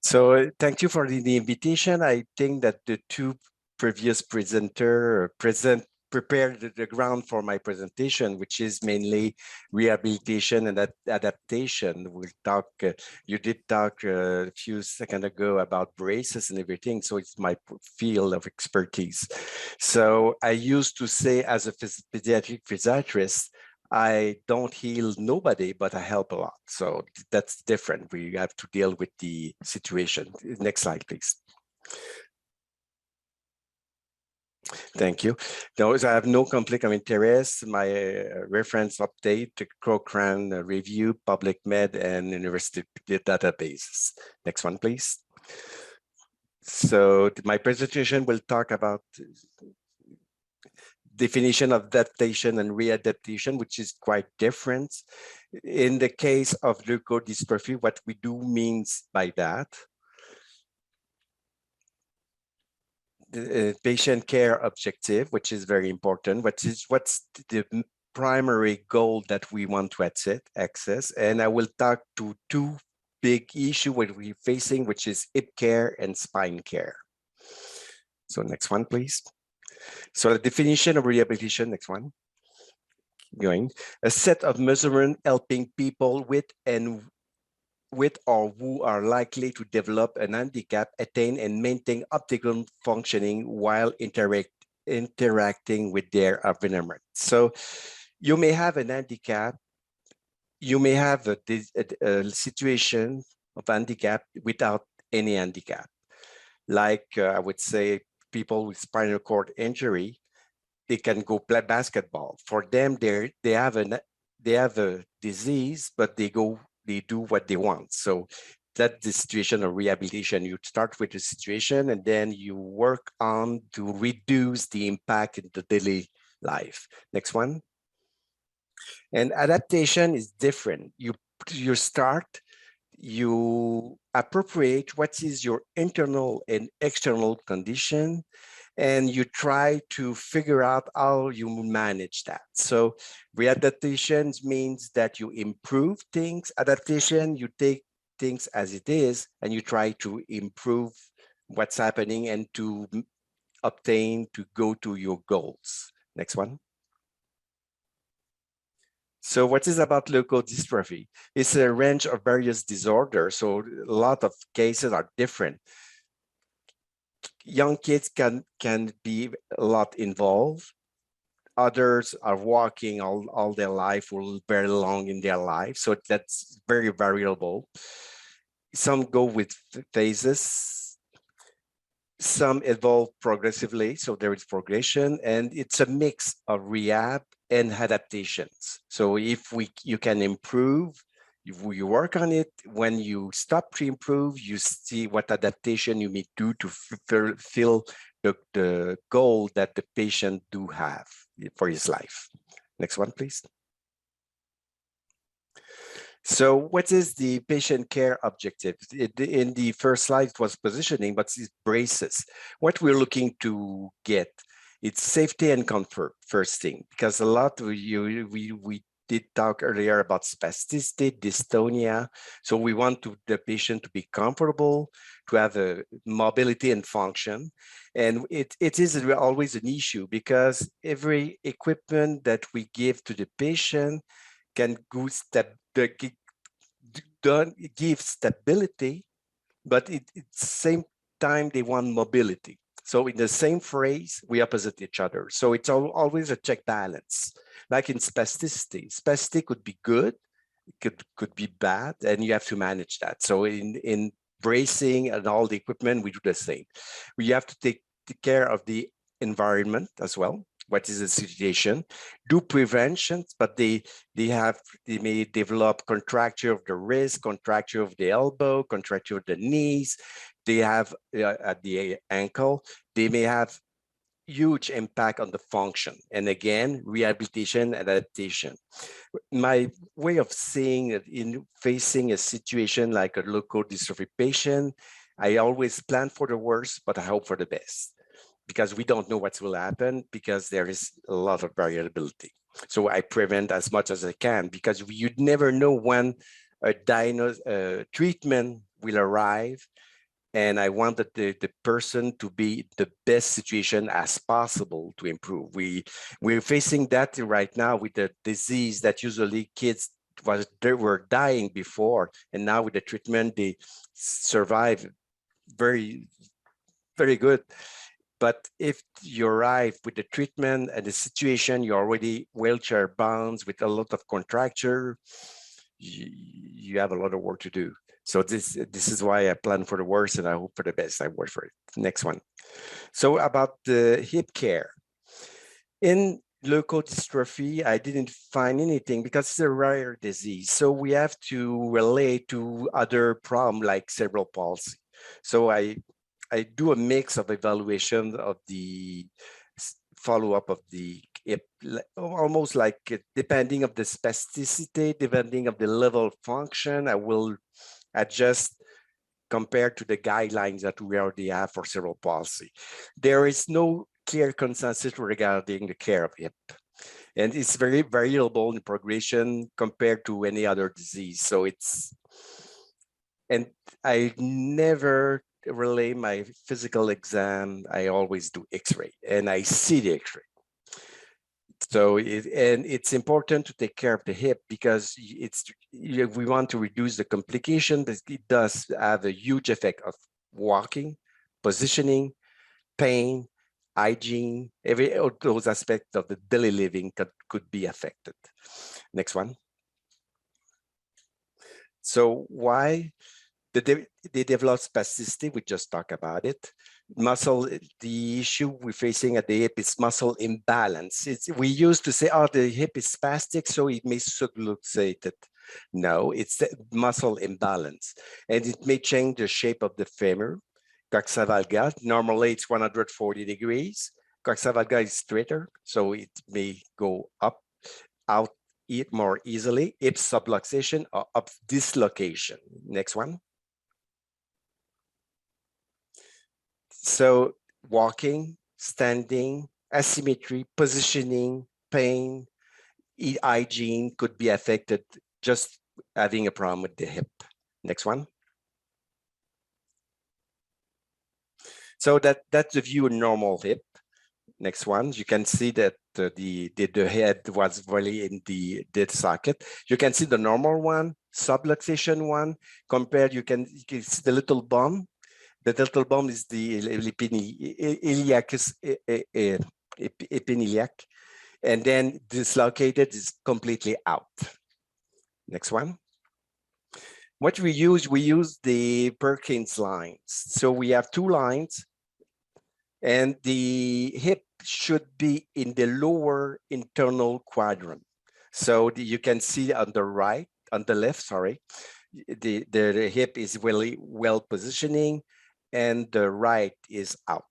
So thank you for the invitation. I think that the two previous presenters prepared the ground for my presentation, which is mainly rehabilitation and adaptation. We'll talk, you did talk a few seconds ago about braces and everything, so it's my field of expertise. So I used to say as a pediatric physiatrist, I don't heal nobody, but I help a lot. So that's different. We have to deal with the situation. Next slide, please. Thank you. Those I have no conflict of interest. My reference update, Cochrane review, Public Med, and University databases. Next one, please. So my presentation will talk about definition of adaptation and readaptation, which is quite different. In the case of leukodystrophy, what we do means by that, the patient care objective, which is very important. What's the primary goal that we want to access? And I will talk to two big issues what we're facing, which is hip care and spine care. So next one, please. So the definition of rehabilitation, next one. Going, a set of measurements helping people with or who are likely to develop an handicap attain and maintain optimal functioning while interacting with their environment. So you may have an handicap, you may have a situation of handicap without any handicap. Like I would say people with spinal cord injury, they can go play basketball. For them, they have a disease, but they do what they want. So that's the situation of rehabilitation. You start with the situation and then you work on to reduce the impact in the daily life. Next one. And adaptation is different. You start, you appropriate what is your internal and external condition, and you try to figure out how you manage that. So readaptation means that you improve things. Adaptation, you take things as it is and you try to improve what's happening and to go to your goals. Next one. So what is about leukodystrophy? It's a range of various disorders. So a lot of cases are different. Young kids can be a lot involved. Others are walking all their life or very long in their life. So that's very variable. Some go with phases. Some evolve progressively. So there is progression, and it's a mix of rehab and adaptations. So if you can improve, if you work on it, when you stop to improve, you see what adaptation you may do to fulfill the goal that the patient do have for his life. Next one, please. So what is the patient care objective? In the first slide, it was positioning, but it's braces. What we're looking to get, it's safety and comfort, first thing, because a lot we did talk earlier about spasticity, dystonia. So we want the patient to be comfortable, to have a mobility and function. And it is always an issue because every equipment that we give to the patient can give stability, but at the same time, they want mobility. So in the same phrase, we opposite each other. So it's always a check balance. Like in spasticity, spasticity could be good, it could be bad, and you have to manage that. So in bracing and all the equipment, we do the same. We have to take care of the environment as well. What is the situation? Do preventions, but they may develop contracture of the wrist, contracture of the elbow, contracture of the knees. They have at the ankle. They may have huge impact on the function. And again, rehabilitation and adaptation. My way of seeing it in facing a situation like a leukodystrophy patient, I always plan for the worst, but I hope for the best, because we don't know what will happen because there is a lot of variability. So I prevent as much as I can because you'd never know when a treatment will arrive And I wanted the person to be the best situation as possible to improve. We're facing that right now with the disease that usually kids they were dying before, and now with the treatment they survive very, very good. But if you arrive with the treatment and the situation, you're already wheelchair bound with a lot of contracture, you have a lot of work to do. So this is why I plan for the worst and I hope for the best. I work for it. Next one. So about the hip care. In leukodystrophy, I didn't find anything because it's a rare disease. So we have to relate to other problems like cerebral palsy. So I do a mix of evaluation of the follow-up of the almost like depending of the spasticity, depending of the level of function, I will adjust compared to the guidelines that we already have for cerebral palsy. There is no clear consensus regarding the care of hip. And it's very variable in progression compared to any other disease. So and I never relay my physical exam. I always do x-ray and I see the x-ray. So it's important to take care of the hip because we want to reduce the complication, but it does have a huge effect of walking, positioning, pain, hygiene, every of those aspects of the daily living could be affected. Next one. So why they develop spasticity? We just talked about it. Muscle, the issue we're facing at the hip is muscle imbalance. We used to say, oh, the hip is spastic, so it may subluxate it. No, it's the muscle imbalance. And it may change the shape of the femur. Coxa valga, normally it's 140 degrees. Coxa valga is straighter, so it may go up, out more easily. Hip subluxation or up dislocation. Next one. So walking, standing, asymmetry, positioning, pain, hygiene could be affected just having a problem with the hip. Next one. So that's the view of normal hip. Next one, you can see that the head was really in the dead socket. You can see the normal one, subluxation one, compared, you can see the little bump. The little bump is the epiniliac, and then dislocated is completely out. Next one. What we use the Perkins lines. So we have two lines, and the hip should be in the lower internal quadrant. So you can see on the right, on the left, sorry, the hip is really well positioning and the right is out.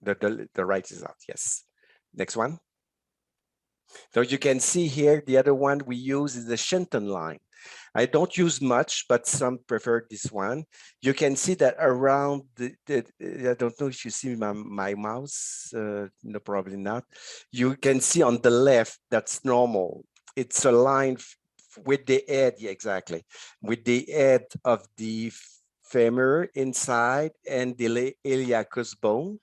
The right is out, yes. Next one. So you can see here, the other one we use is the Shenton line. I don't use much, but some prefer this one. You can see that around I don't know if you see my mouse, no, probably not. You can see on the left, that's normal. It's a line with the head, yeah, exactly, with the head of the femur inside and the iliacus bone.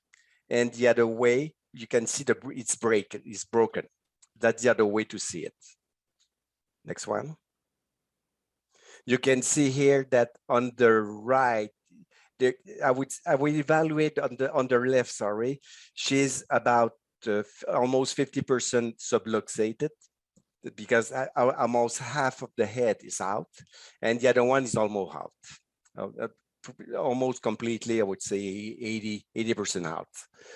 And the other way, you can see it's broken. That's the other way to see it. Next one. You can see here that on the right, I would evaluate on the left, sorry, she's about almost 50% subluxated because almost half of the head is out and the other one is almost out. Almost completely, I would say 80% out.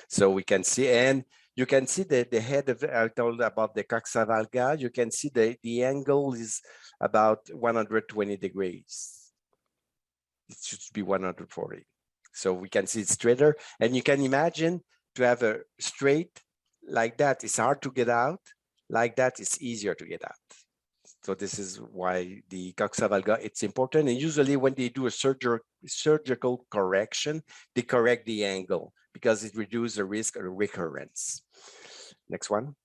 So we can see, and you can see the head of, I told about the coxa valga, you can see the angle is about 120 degrees. It should be 140. So we can see it straighter, and you can imagine to have a straight like that, it's hard to get out. Like that, it's easier to get out. So this is why the coxa valga, it's important. And usually when they do a surgical correction, they correct the angle because it reduces the risk of recurrence. Next one.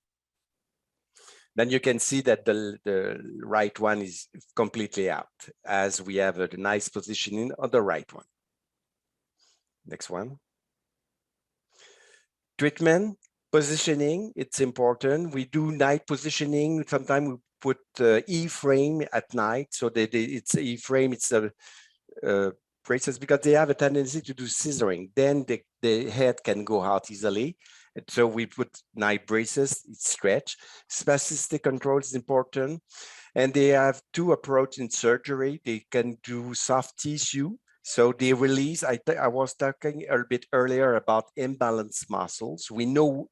Then you can see that the right one is completely out, as we have a nice positioning on the right one. Next one. Treatment, positioning, it's important. We do night positioning. Sometimes we put E-frame at night. So it's E-frame, it's a braces, because they have a tendency to do scissoring. Then the head can go out easily. And so we put night braces, it's stretch. Spasticity control is important. And they have two approaches in surgery. They can do soft tissue. So they release, I was talking a bit earlier about imbalanced muscles. We know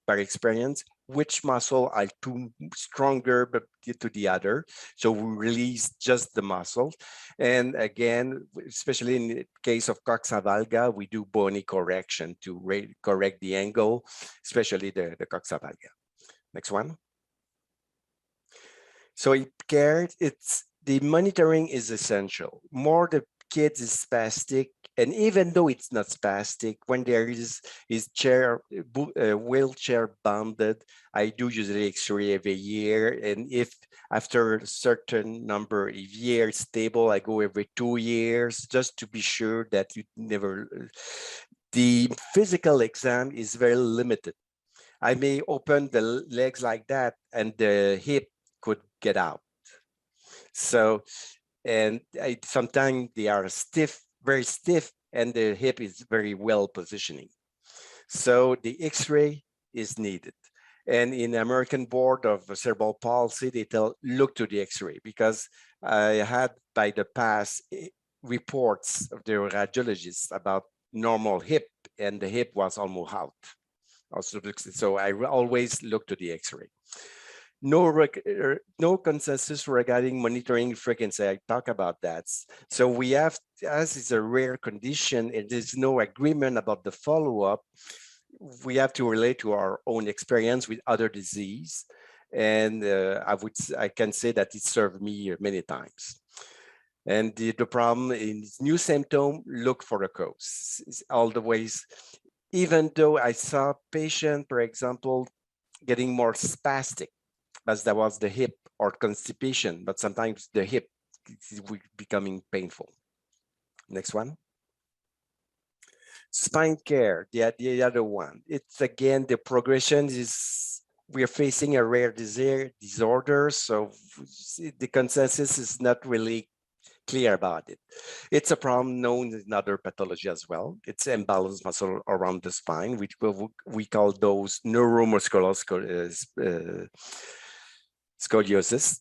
by experience which muscle are too stronger but to the other. So we release just the muscle. And again, especially in the case of coxa valga, we do bony correction to correct the angle, especially the coxa valga. Next one. So the monitoring is essential. More the kids is spastic, and even though it's not spastic, when there is wheelchair bounded, I do usually X-ray every year. And if after a certain number of years stable, I go every 2 years, just to be sure that you never, the physical exam is very limited. I may open the legs like that and the hip could get out. So, and sometimes they are stiff, very stiff, and the hip is very well positioning. So the X-ray is needed. And in the American Board of Cerebral Palsy, they look to the X-ray, because I had by the past reports of the radiologists about normal hip, and the hip was almost out. So I always look to the X-ray. No consensus regarding monitoring frequency. I talk about that. So we have, as it's a rare condition, and there's no agreement about the follow-up, we have to relate to our own experience with other disease. And I can say that it served me many times. And the problem is new symptom, look for a cause. It's all the ways, even though I saw patient, for example, getting more spastic, as that was the hip, or constipation, but sometimes the hip is becoming painful. Next one. Spine care, the other one. It's again, the progression is, we are facing a rare disorder, so the consensus is not really clear about it. It's a problem known in other pathology as well. It's imbalanced muscle around the spine, which we call those neuromuscular scoliosis.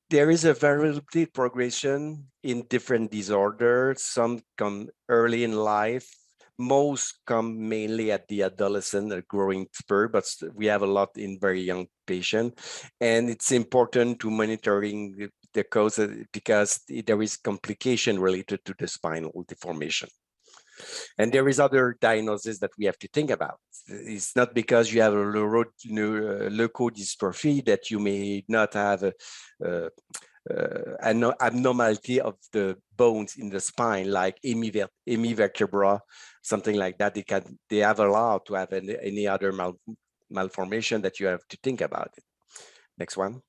There is a variability progression in different disorders. Some come early in life. Most come mainly at the adolescent growing spur, but we have a lot in very young patients. And it's important to monitoring the cause, because there is complication related to the spinal deformation. And there is other diagnosis that we have to think about. It's not because you have a leukodystrophy that you may not have an abnormality of the bones in the spine, like hemivertebra, something like that. They have allowed to have any other malformation that you have to think about it. Next one.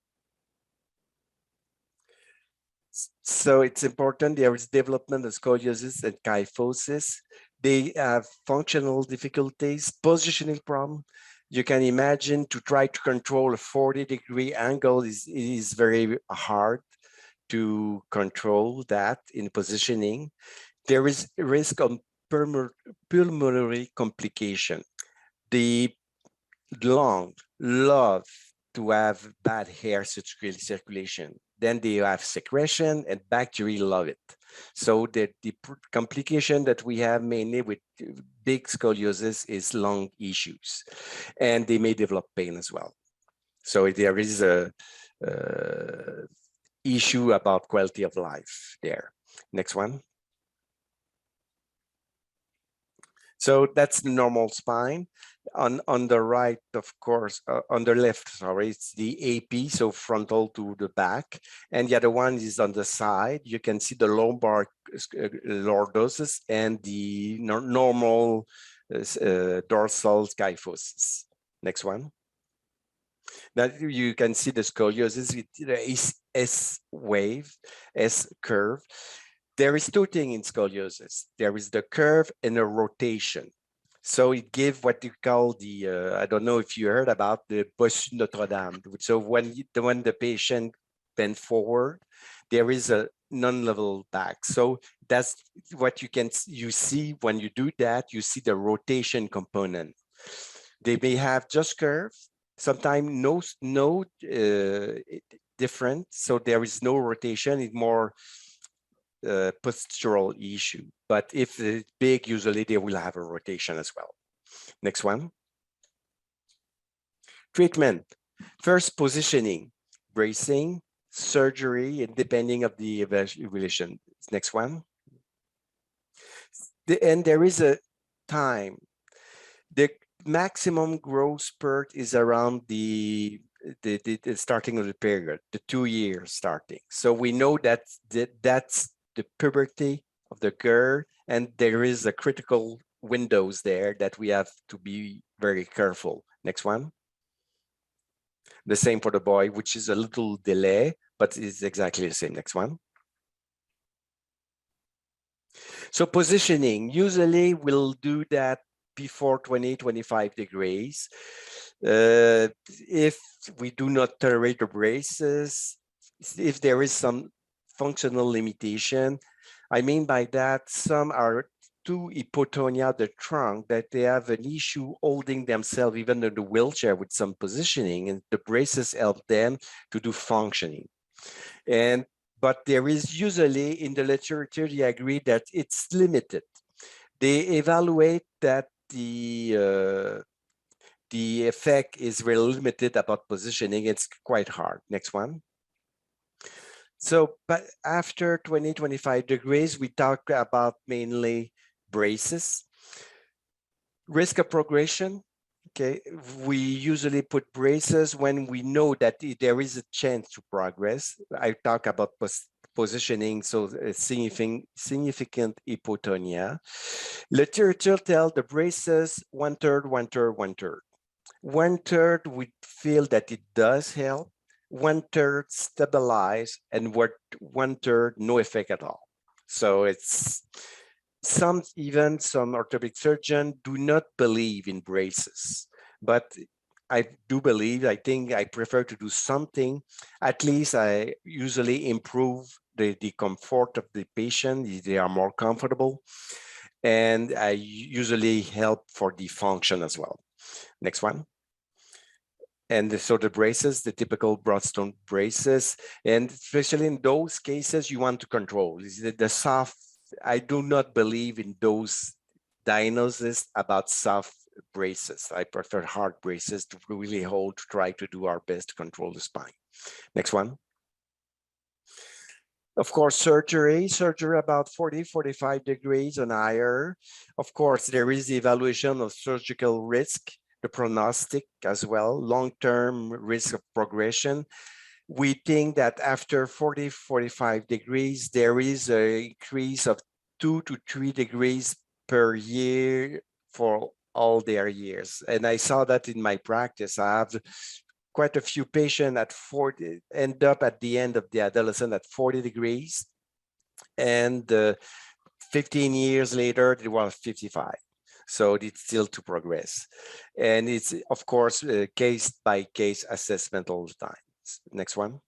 So it's important. There is development of scoliosis and kyphosis. They have functional difficulties, positioning problem. You can imagine to try to control a 40-degree angle is very hard to control that in positioning. There is risk of pulmonary complication. The lung love to have bad hair circulation. Then they have secretion, and bacteria love it. So the complication that we have mainly with big scoliosis is lung issues, and they may develop pain as well. So there is a issue about quality of life there. Next one. So that's the normal spine. On the right, of course, on the left, sorry, it's the AP, so frontal to the back. And the other one is on the side. You can see the lumbar lordosis and the normal dorsal kyphosis. Next one. Now you can see the scoliosis is S wave, S curve. There is two things in scoliosis. There is the curve and a rotation. So it gives what you call the, I don't know if you heard about the bossu Notre Dame. So when the patient bend forward, there is a non-level back. So that's what you see when you do that, you see the rotation component. They may have just curve, sometimes no different. So there is no rotation, it's more postural issue. But if it's big, usually they will have a rotation as well. Next one. Treatment. First, positioning, bracing, surgery, and depending of the evaluation. Next one. And there is a time. The maximum growth spurt is around the starting of the period, the 2 years starting. So we know that that's the puberty of the girl, and there is a critical windows there that we have to be very careful. Next one. The same for the boy, which is a little delay, but it's exactly the same. Next one. So positioning, usually we'll do that before 20, 25 degrees. If we do not tolerate the braces, if there is some functional limitation, I mean by that, some are too hypotonia the trunk that they have an issue holding themselves even in the wheelchair with some positioning, and the braces help them to do functioning. But there is usually in the literature, they agree that it's limited. They evaluate that the effect is really limited about positioning. It's quite hard. Next one. So, but after 20, 25 degrees, we talk about mainly braces. Risk of progression. Okay, we usually put braces when we know that there is a chance to progress. I talk about positioning, so significant hypotonia. Literature tells the braces 1/3, 1/3, 1/3. 1/3 we feel that it does help, 1/3 stabilize, and 1/3 no effect at all. So it's even some orthopedic surgeons do not believe in braces, but I do believe, I think I prefer to do something. At least I usually improve the comfort of the patient. They are more comfortable. And I usually help for the function as well. Next one. And so the braces, the typical broadstone braces, and especially in those cases, you want to control. The soft, I do not believe in those diagnoses about soft braces. I prefer hard braces to really hold, to try to do our best to control the spine. Next one. Of course, surgery about 40, 45 degrees and higher. Of course, there is the evaluation of surgical risk, the prognostic as well, long-term risk of progression. We think that after 40, 45 degrees, there is an increase of 2 to 3 degrees per year for all their years. And I saw that in my practice. I have quite a few patients at 40, end up at the end of the adolescent at 40 degrees. And 15 years later, it was 55. So it's still to progress. And it's, of course, case by case assessment all the time. Next one.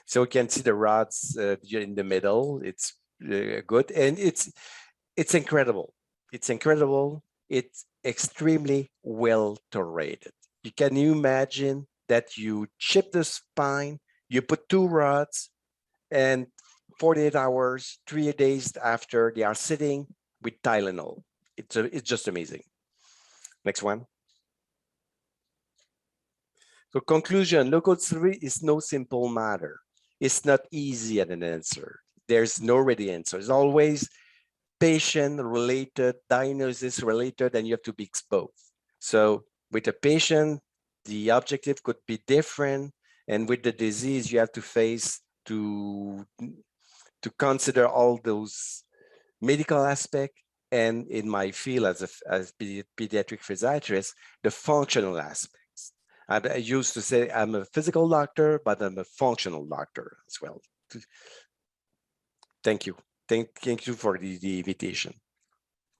So you can see the rods in the middle. It's good. And it's incredible. It's incredible. It's extremely well tolerated. Can you imagine that you chip the spine, you put 2 rods, and 48 hours, 3 days after, they are sitting with Tylenol. It's just amazing. Next one. So conclusion, leukodystrophy is no simple matter. It's not easy at an answer. There's no ready answer. It's always patient-related, diagnosis-related, and you have to be exposed. So with a patient, the objective could be different, and with the disease, you have to face to consider all those medical aspects, and in my field as pediatric physiatrist, the functional aspects. I used to say I'm a physical doctor, but I'm a functional doctor as well. Thank you. Thank you for the invitation.